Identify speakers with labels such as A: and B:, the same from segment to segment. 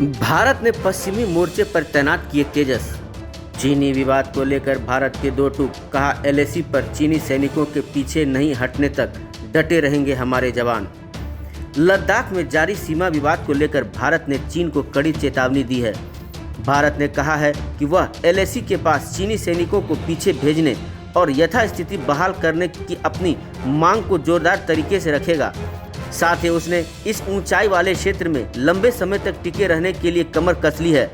A: भारत ने पश्चिमी मोर्चे पर तैनात किए तेजस। चीनी विवाद को लेकर भारत के दो टूक, कहा एलएसी पर चीनी सैनिकों के पीछे नहीं हटने तक डटे रहेंगे हमारे जवान। लद्दाख में जारी सीमा विवाद को लेकर भारत ने चीन को कड़ी चेतावनी दी है। भारत ने कहा है कि वह एलएसी के पास चीनी सैनिकों को पीछे भेजने और यथास्थिति बहाल करने की अपनी मांग को जोरदार तरीके से रखेगा। साथ ही उसने इस ऊंचाई वाले क्षेत्र में लंबे समय तक टिके रहने के लिए कमर कस ली है।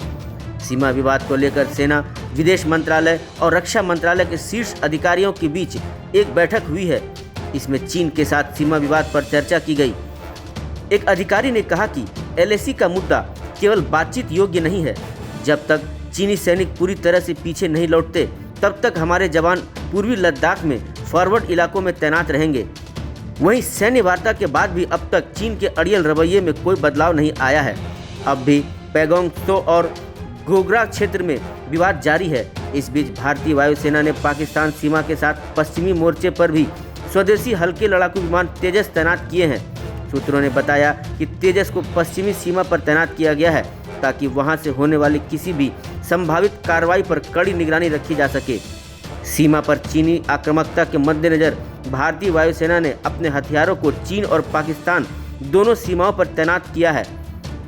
A: सीमा विवाद को लेकर सेना, विदेश मंत्रालय और रक्षा मंत्रालय के शीर्ष अधिकारियों के बीच एक बैठक हुई है। इसमें चीन के साथ सीमा विवाद पर चर्चा की गई। एक अधिकारी ने कहा कि एलएसी का मुद्दा केवल बातचीत योग्य नहीं है। जब तक चीनी सैनिक पूरी तरह से पीछे नहीं लौटते, तब तक हमारे जवान पूर्वी लद्दाख में फॉरवर्ड इलाकों में तैनात रहेंगे। वहीं सैन्य वार्ता के बाद भी अब तक चीन के अड़ियल रवैये में कोई बदलाव नहीं आया है। अब भी पैगोंग त्सो और गोग्रा क्षेत्र में विवाद जारी है। इस बीच भारतीय वायुसेना ने पाकिस्तान सीमा के साथ पश्चिमी मोर्चे पर भी स्वदेशी हल्के लड़ाकू विमान तेजस तैनात किए हैं। सूत्रों ने बताया कि तेजस को पश्चिमी सीमा पर तैनात किया गया है ताकि वहां से होने वाली किसी भी संभावित कार्रवाई पर कड़ी निगरानी रखी जा सके। सीमा पर चीनी आक्रामकता के मद्देनजर भारतीय वायुसेना ने अपने हथियारों को चीन और पाकिस्तान दोनों सीमाओं पर तैनात किया है।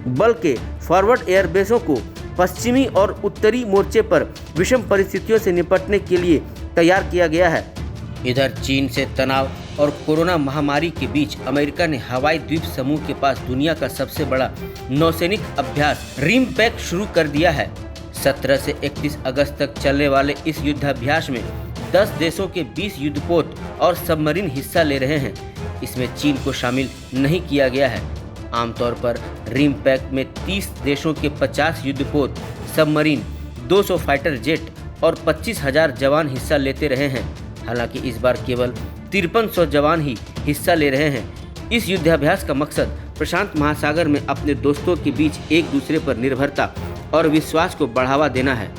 A: बल के फॉरवर्ड एयरबेसों को पश्चिमी और उत्तरी मोर्चे पर विषम परिस्थितियों से निपटने के लिए तैयार किया गया है। इधर चीन से तनाव और कोरोना महामारी के बीच अमेरिका ने हवाई द्वीप समूह के पास दुनिया का सबसे बड़ा नौसैनिक अभ्यास रिमपैक शुरू कर दिया है। 17 से 31 अगस्त तक चलने वाले इस युद्धाभ्यास में 10 देशों के 20 युद्धपोत और सबमरीन हिस्सा ले रहे हैं। इसमें चीन को शामिल नहीं किया गया है। आमतौर पर रिमपैक में 30 देशों के 50 युद्धपोत, सबमरीन, 200 फाइटर जेट और 25,000 जवान हिस्सा लेते रहे हैं। हालांकि इस बार केवल 5300 जवान ही हिस्सा ले रहे हैं। इस युद्धाभ्यास का मकसद प्रशांत महासागर में अपने दोस्तों के बीच एक दूसरे पर निर्भरता और विश्वास को बढ़ावा देना है।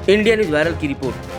A: इंडिया न्यूज़ वायरल की रिपोर्ट।